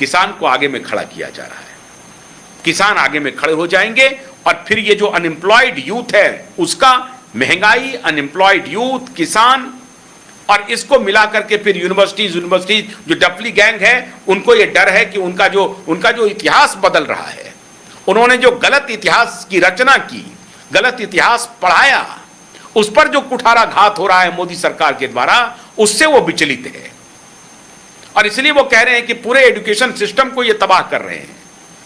किसान को आगे में खड़ा किया जा रहा है। किसान आगे में खड़े हो जाएंगे और फिर ये जो अनएम्प्लॉयड यूथ है उसका, महंगाई, अनएम्प्लॉयड यूथ, किसान, और इसको मिला करके फिर यूनिवर्सिटीज जो डफली गैंग है, उनको ये डर है कि उनका जो इतिहास बदल रहा है, उन्होंने जो गलत इतिहास की रचना की, गलत इतिहास पढ़ाया, उस पर जो कुठारा घात हो रहा है मोदी सरकार के द्वारा, उससे वो विचलित है और इसलिए वो कह रहे हैं कि पूरे एजुकेशन सिस्टम को ये तबाह कर रहे हैं।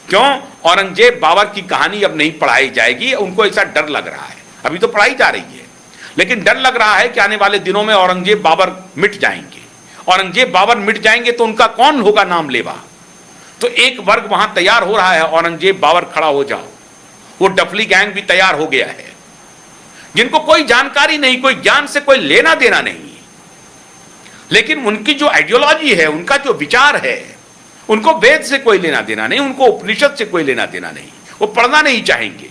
क्यों? औरंगजेब बाबर की कहानी अब नहीं पढ़ाई जाएगी, उनको ऐसा डर लग रहा है। अभी तो पढ़ाई जा रही है, लेकिन डर लग रहा है कि आने वाले दिनों में औरंगजेब बाबर मिट जाएंगे। औरंगजेब बाबर मिट जाएंगे तो उनका कौन होगा नाम लेवा? तो एक वर्ग वहां तैयार हो रहा है, औरंगजेब बाबर खड़ा हो जाओ। वो डफली गैंग भी तैयार हो गया है, जिनको कोई जानकारी नहीं, कोई ज्ञान से कोई लेना देना नहीं, लेकिन उनकी जो आइडियोलॉजी है, उनका जो विचार है, उनको वेद से कोई लेना देना नहीं, उनको उपनिषद से कोई लेना देना नहीं, वो पढ़ना नहीं चाहेंगे,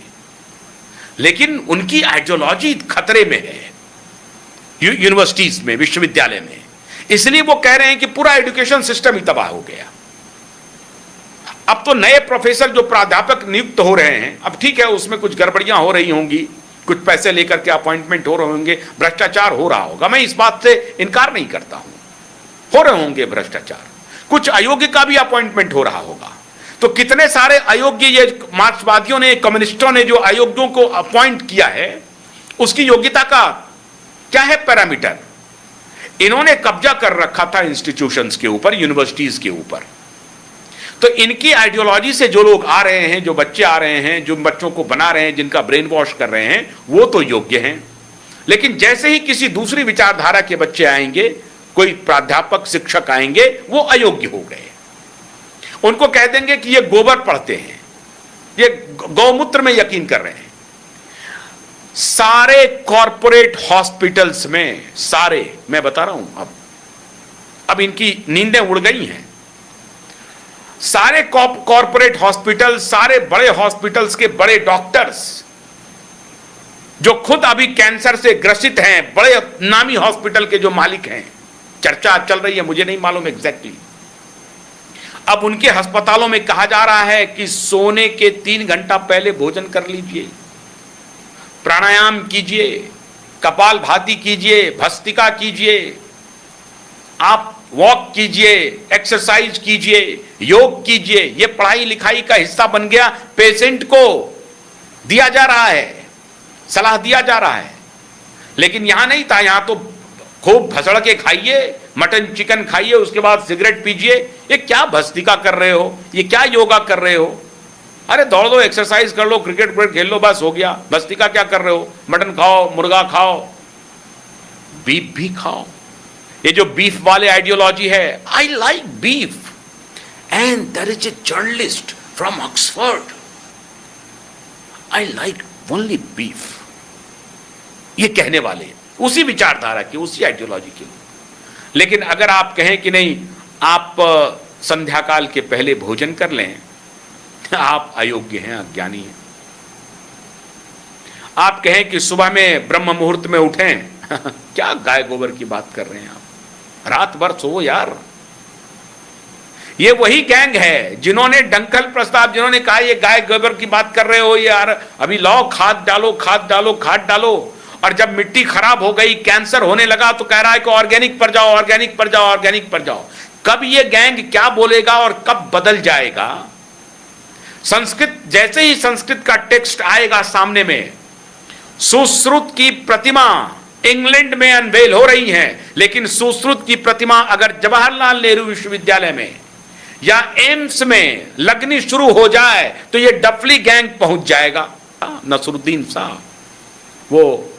लेकिन उनकी आइडियोलॉजी खतरे में है यूनिवर्सिटीज में, विश्वविद्यालय में। इसलिए वो कह रहे हैं कि पूरा एजुकेशन सिस्टम ही तबाह हो गया। अब तो नए प्रोफेसर जो प्राध्यापक नियुक्त हो रहे हैं, अब ठीक है उसमें कुछ गड़बड़ियां हो रही होंगी, कुछ पैसे लेकर के अपॉइंटमेंट हो रहे होंगे, भ्रष्टाचार हो रहा होगा, मैं इस बात से इनकार नहीं करता हूं, हो रहे होंगे भ्रष्टाचार, कुछ अयोग्य का भी अपॉइंटमेंट हो रहा होगा। तो कितने सारे अयोग्य, ये मार्क्सवादियों ने, कम्युनिस्टों ने जो अयोग्यों को अपॉइंट किया है, उसकी योग्यता का क्या है पैरामीटर? इन्होंने कब्जा कर रखा था इंस्टीट्यूशंस के ऊपर, यूनिवर्सिटीज के ऊपर। तो इनकी आइडियोलॉजी से जो लोग आ रहे हैं, जो बच्चे आ रहे हैं, जो बच्चों को बना रहे हैं, जिनका ब्रेन वॉश कर रहे हैं, वो तो योग्य हैं, लेकिन जैसे ही किसी दूसरी विचारधारा के बच्चे आएंगे, कोई प्राध्यापक, शिक्षक आएंगे, वो अयोग्य हो गए। उनको कह देंगे कि ये गोबर पढ़ते हैं, ये गौमूत्र में यकीन कर रहे हैं। सारे कॉरपोरेट हॉस्पिटल्स में, सारे, मैं बता रहा हूं, अब इनकी नींदें उड़ गई हैं। सारे कॉरपोरेट हॉस्पिटल, सारे बड़े हॉस्पिटल्स के बड़े डॉक्टर्स जो खुद अभी कैंसर से ग्रसित हैं, बड़े नामी हॉस्पिटल के जो मालिक हैं, चर्चा चल रही है, मुझे नहीं मालूम एग्जैक्टली, अब उनके अस्पतालों में कहा जा रहा है कि सोने के 3 घंटा पहले भोजन कर लीजिए, प्राणायाम कीजिए, कपाल भाती कीजिए, भस्त्रिका कीजिए, आप वॉक कीजिए, एक्सरसाइज कीजिए, योग कीजिए। ये पढ़ाई लिखाई का हिस्सा बन गया, पेशेंट को दिया जा रहा है, सलाह दिया जा रहा है। लेकिन यहां नहीं था, यहां तो खूब भसड़ के खाइए, मटन चिकन खाइए, उसके बाद सिगरेट पीजिए। ये क्या भस्त्रिका कर रहे हो, ये क्या योगा कर रहे हो? अरे दौड़ दो, एक्सरसाइज कर लो, क्रिकेट खेल लो, बस हो गया। भस्त्रिका क्या कर रहे हो? मटन खाओ, मुर्गा खाओ, बीफ भी खाओ। ये जो बीफ वाले आइडियोलॉजी है, I like beef and there is a journalist from Oxford, I like only beef, ये कहने वाले उसी विचारधारा के, उसी आइडियोलॉजी के। लेकिन अगर आप कहें कि नहीं, आप संध्या काल के पहले भोजन कर लें, आप अयोग्य हैं, अज्ञानी हैं। आप कहें कि सुबह में ब्रह्म मुहूर्त में उठें, क्या गाय गोबर की बात कर रहे हैं आप, रात भर सो यार। ये वही गैंग है जिन्होंने डंकल प्रस्ताव, जिन्होंने कहा ये गाय गोबर की बात कर रहे हो यार, अभी लाओ खाद डालो, खाद डालो, खाद डालो, और जब मिट्टी खराब हो गई, कैंसर होने लगा, तो कह रहा है कि ऑर्गेनिक पर जाओ, ऑर्गेनिक पर जाओ, ऑर्गेनिक पर जाओ। कब ये गैंग क्या बोलेगा और कब बदल जाएगा? संस्कृत, जैसे ही संस्कृत का टेक्स्ट आएगा सामने में, सुश्रुत की प्रतिमा इंग्लैंड में अनवेल हो रही है, लेकिन सुश्रुत की प्रतिमा अगर जवाहरलाल नेहरू विश्वविद्यालय में या एम्स में लगनी शुरू हो जाए तो ये डफली गैंग पहुंच जाएगा। नसरुद्दीन साहब, वो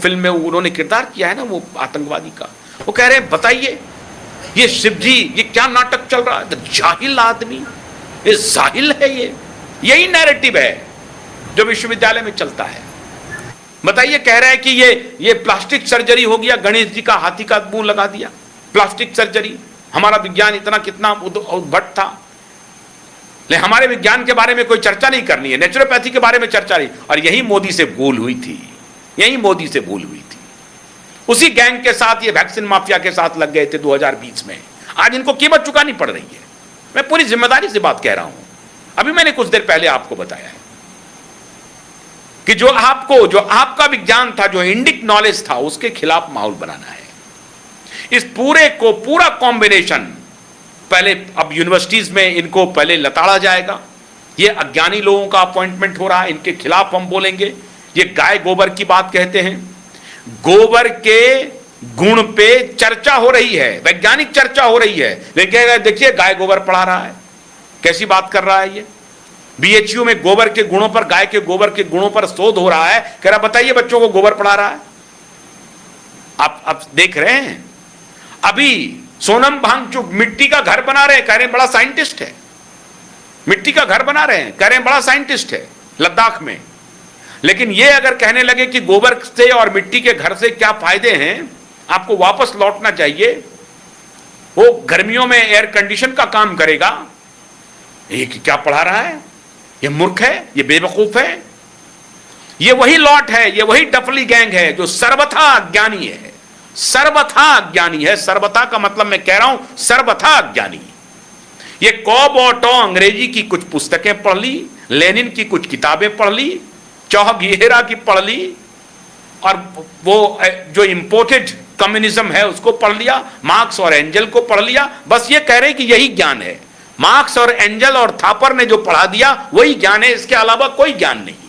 फिल्म में उन्होंने किरदार किया है ना, वो आतंकवादी का, वो कह रहे हैं बताइए ये शिवजी, ये क्या नाटक चल रहा है, जाहिल आदमी, ये जाहिल है। ये यही नैरेटिव है जो विश्वविद्यालय में चलता है। बताइए, कह रहे हैं कि ये प्लास्टिक सर्जरी हो गया, गणेश जी का हाथी का मुंह लगा दिया, प्लास्टिक सर्जरी। हमारा विज्ञान इतना कितना उद्भट था, लेकिन हमारे विज्ञान के बारे में कोई चर्चा नहीं करनी है, नेचुरोपैथी के बारे में चर्चा नहीं। और यही मोदी से भूल हुई थी, यही मोदी से भूल हुई थी। उसी गैंग के साथ, ये वैक्सीन माफिया के साथ लग गए थे 2020 में। आज इनको कीमत चुकानी पड़ रही है। मैं पूरी जिम्मेदारी से बात कह रहा हूं। अभी मैंने कुछ देर पहले आपको बताया है कि जो आपका विज्ञान था, जो इंडिक नॉलेज था, उसके खिलाफ माहौल बनाना है। इस पूरा कॉम्बिनेशन पहले अब यूनिवर्सिटीज में इनको पहले लताड़ा जाएगा। ये अज्ञानी लोगों का अपॉइंटमेंट हो रहा है, इनके खिलाफ हम बोलेंगे। ये गाय गोबर की बात कहते हैं, गोबर के गुण पे चर्चा हो रही है, वैज्ञानिक चर्चा हो रही है, लेकिन देखिए गाय गोबर पढ़ा रहा है, कैसी बात कर रहा है ये। बीएचयू में गोबर के गुणों पर, गाय के गोबर के गुणों पर शोध हो रहा है, कह रहा बताइए बच्चों को गोबर पढ़ा रहा है। आप देख रहे हैं, अभी सोनम वांगचुक मिट्टी का घर बना रहे हैं, कह रहे हैं बड़ा साइंटिस्ट है। मिट्टी का घर बना रहे हैं, कह रहे हैं बड़ा साइंटिस्ट है लद्दाख में। लेकिन ये अगर कहने लगे कि गोबर से और मिट्टी के घर से क्या फायदे हैं, आपको वापस लौटना चाहिए। वो गर्मियों में एयर कंडीशन का काम करेगा, ये क्या पढ़ा रहा है, ये मूर्ख है, ये बेवकूफ है। ये वही लॉट है, ये वही डफली गैंग है जो सर्वथा अज्ञानी है, सर्वथा अज्ञानी है। सर्वथा का मतलब मैं कह रहा हूं सर्वथा अज्ञानी। ये कॉब और टॉ अंग्रेजी की कुछ पुस्तकें पढ़ ली, लेनिन की कुछ किताबें पढ़ ली, चौहगीरा की पढ़ ली, और वो जो इंपोर्टेड कम्युनिज्म है उसको पढ़ लिया, मार्क्स और एंजल को पढ़ लिया। बस ये कह रहे कि यही ज्ञान है। मार्क्स और एंजल और थापर ने जो पढ़ा दिया वही ज्ञान है, इसके अलावा कोई ज्ञान नहीं है।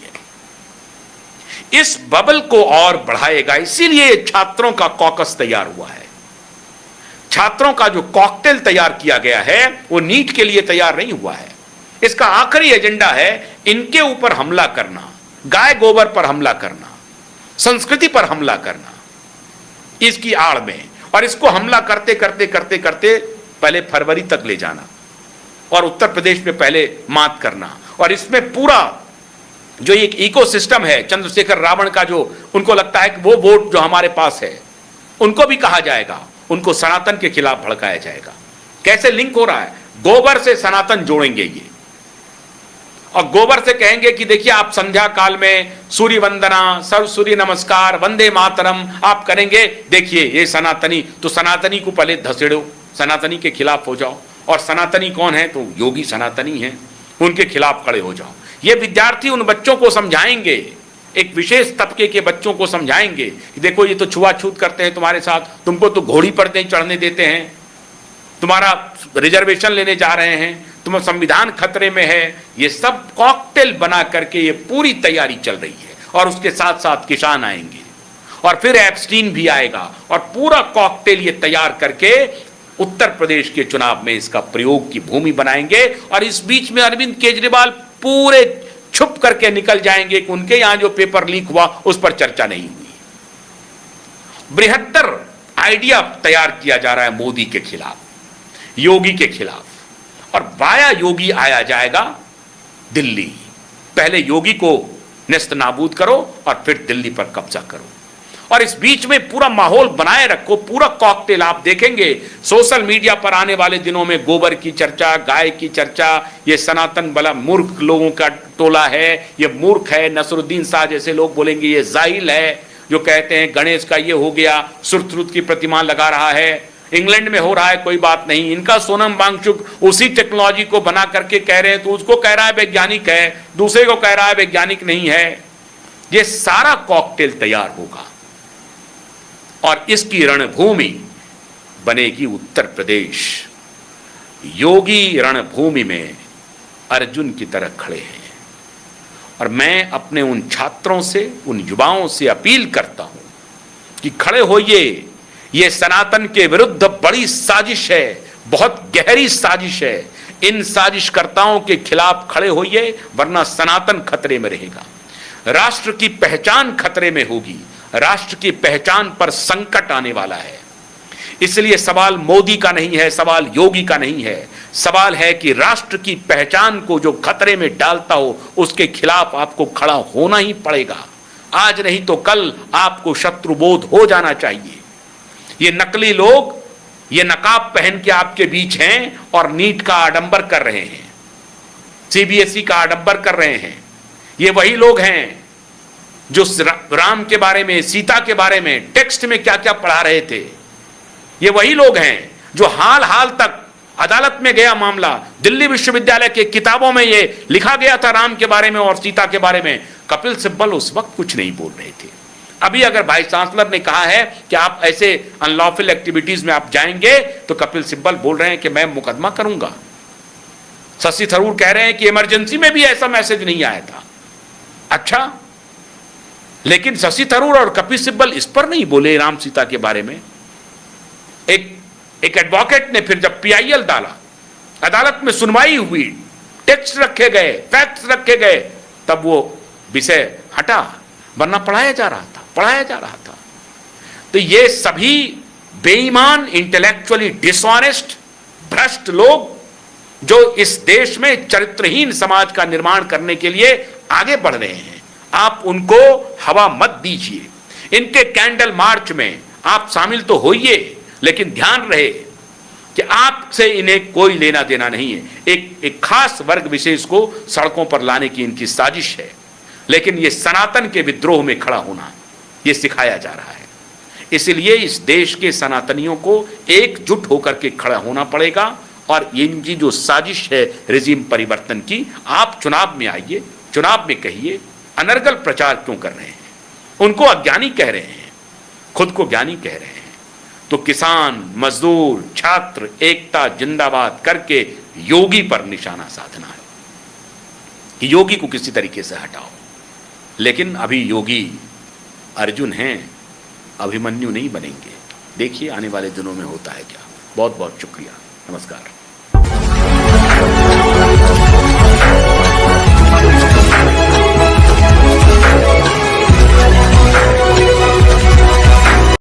इस बबल को और बढ़ाएगा, इसीलिए छात्रों का कॉकस तैयार हुआ है। छात्रों का जो कॉकटेल तैयार किया गया है वो नीट के लिए तैयार नहीं हुआ है। इसका आखिरी एजेंडा है इनके ऊपर हमला करना, गाय गोबर पर हमला करना, संस्कृति पर हमला करना, इसकी आड़ में। और इसको हमला करते करते करते करते पहले फरवरी तक ले जाना और उत्तर प्रदेश में पहले मात करना। और इसमें पूरा जो एक इकोसिस्टम है चंद्रशेखर रावण का, जो उनको लगता है कि वो वोट जो हमारे पास है उनको भी कहा जाएगा, उनको सनातन के खिलाफ भड़काया जाएगा। कैसे लिंक हो रहा है, गोबर से सनातन जोड़ेंगे ये, और गोबर से कहेंगे कि देखिए आप संध्या काल में सूर्य वंदना, सर्व सूर्य नमस्कार, वंदे मातरम आप करेंगे, देखिए ये सनातनी। तो सनातनी को पहले धसेड़ो, सनातनी के खिलाफ हो जाओ। और सनातनी कौन है, तो योगी सनातनी हैं, उनके खिलाफ खड़े हो जाओ। ये विद्यार्थी उन बच्चों को समझाएंगे, एक विशेष तबके के बच्चों को समझाएंगे कि देखो ये तो छुआछूत करते हैं तुम्हारे साथ, तुमको तो घोड़ी पर चढ़ने देते हैं, तुम्हारा रिजर्वेशन लेने जा रहे हैं, तुम्हारा संविधान खतरे में है। ये सब कॉकटेल बना करके ये पूरी तैयारी चल रही है। और उसके साथ साथ किसान आएंगे और फिर एप्स्टीन भी आएगा, और पूरा कॉकटेल ये तैयार करके उत्तर प्रदेश के चुनाव में इसका प्रयोग की भूमि बनाएंगे। और इस बीच में अरविंद केजरीवाल पूरे छुप करके निकल जाएंगे कि उनके यहां जो पेपर लीक हुआ उस पर चर्चा नहीं हुई। बृहत्तर आइडिया तैयार किया जा रहा है मोदी के खिलाफ, योगी के खिलाफ, और वाया योगी आया जाएगा दिल्ली। पहले योगी को नेस्त नाबूद करो और फिर दिल्ली पर कब्जा करो। और इस बीच में पूरा माहौल बनाए रखो, पूरा कॉकटेल। आप देखेंगे सोशल मीडिया पर आने वाले दिनों में गोबर की चर्चा, गाय की चर्चा, ये सनातन वाला मूर्ख लोगों का टोला है, ये मूर्ख है। नसरुद्दीन शाह जैसे लोग बोलेंगे ये जाहिल है, जो कहते हैं गणेश का ये हो गया, सुरतरुत की प्रतिमा लगा रहा है, इंग्लैंड में हो रहा है, कोई बात नहीं। इनका सोनम वांगचुक उसी टेक्नोलॉजी को बना करके कह रहे हैं, तो उसको कह रहा है वैज्ञानिक है, दूसरे को कह रहा है वैज्ञानिक नहीं है। ये सारा कॉकटेल तैयार होगा और इसकी रणभूमि बनेगी उत्तर प्रदेश। योगी रणभूमि में अर्जुन की तरह खड़े हैं। और मैं अपने उन छात्रों से, उन युवाओं से अपील करता हूं कि खड़े होइए। ये सनातन के विरुद्ध बड़ी साजिश है, बहुत गहरी साजिश है। इन साजिशकर्ताओं के खिलाफ खड़े होइए, वरना सनातन खतरे में रहेगा, राष्ट्र की पहचान खतरे में होगी, राष्ट्र की पहचान पर संकट आने वाला है। इसलिए सवाल मोदी का नहीं है, सवाल योगी का नहीं है, सवाल है कि राष्ट्र की पहचान को जो खतरे में डालता हो उसके खिलाफ आपको खड़ा होना ही पड़ेगा। आज नहीं तो कल आपको शत्रुबोध हो जाना चाहिए। ये नकली लोग ये नकाब पहन के आपके बीच हैं और नीट का आडंबर कर रहे हैं, सीबीएसई का आडंबर कर रहे हैं। ये वही लोग हैं जो राम के बारे में, सीता के बारे में टेक्स्ट में क्या क्या पढ़ा रहे थे। ये वही लोग हैं जो हाल हाल तक अदालत में गया मामला, दिल्ली विश्वविद्यालय के किताबों में यह लिखा गया था राम के बारे में और सीता के बारे में। कपिल सिब्बल उस वक्त कुछ नहीं बोल रहे थे। अभी अगर वाइस चांसलर ने कहा है कि आप ऐसे अनलॉफुल एक्टिविटीज में आप जाएंगे, तो कपिल सिब्बल बोल रहे हैं कि मैं मुकदमा करूंगा। शशि थरूर कह रहे हैं कि इमरजेंसी में भी ऐसा मैसेज नहीं आया था। अच्छा, लेकिन शशि थरूर और कपिल सिब्बल इस पर नहीं बोले राम सीता के बारे में। एक एडवोकेट ने फिर जब पीआईएल डाला, अदालत में सुनवाई हुई, टेक्स्ट रखे गए, फैक्ट्स रखे गए, तब वो विषय हटा, वरना पढ़ाया जा रहा था। तो ये सभी बेईमान, इंटेलेक्चुअली डिसऑनेस्ट, भ्रष्ट लोग जो इस देश में चरित्रहीन समाज का निर्माण करने के लिए आगे बढ़ रहे हैं, आप उनको हवा मत दीजिए। इनके कैंडल मार्च में आप शामिल तो होइए, लेकिन ध्यान रहे कि आपसे इन्हें कोई लेना देना नहीं है। एक खास वर्ग विशेष को सड़कों पर लाने की इनकी साजिश है, लेकिन यह सनातन के विद्रोह में खड़ा होना यह सिखाया जा रहा है। इसलिए इस देश के सनातनियों को एकजुट होकर के खड़ा होना पड़ेगा, और इनकी जो साजिश है रिजीम परिवर्तन की, आप चुनाव में आइए, चुनाव में कहिए अनर्गल प्रचार क्यों कर रहे हैं। उनको अज्ञानी कह रहे हैं, खुद को ज्ञानी कह रहे हैं। तो किसान, मजदूर, छात्र एकता जिंदाबाद करके योगी पर निशाना साधना है कि योगी को किसी तरीके से हटाओ। लेकिन अभी योगी अर्जुन हैं, अभिमन्यु नहीं बनेंगे। देखिए आने वाले दिनों में होता है क्या। बहुत बहुत शुक्रिया, नमस्कार।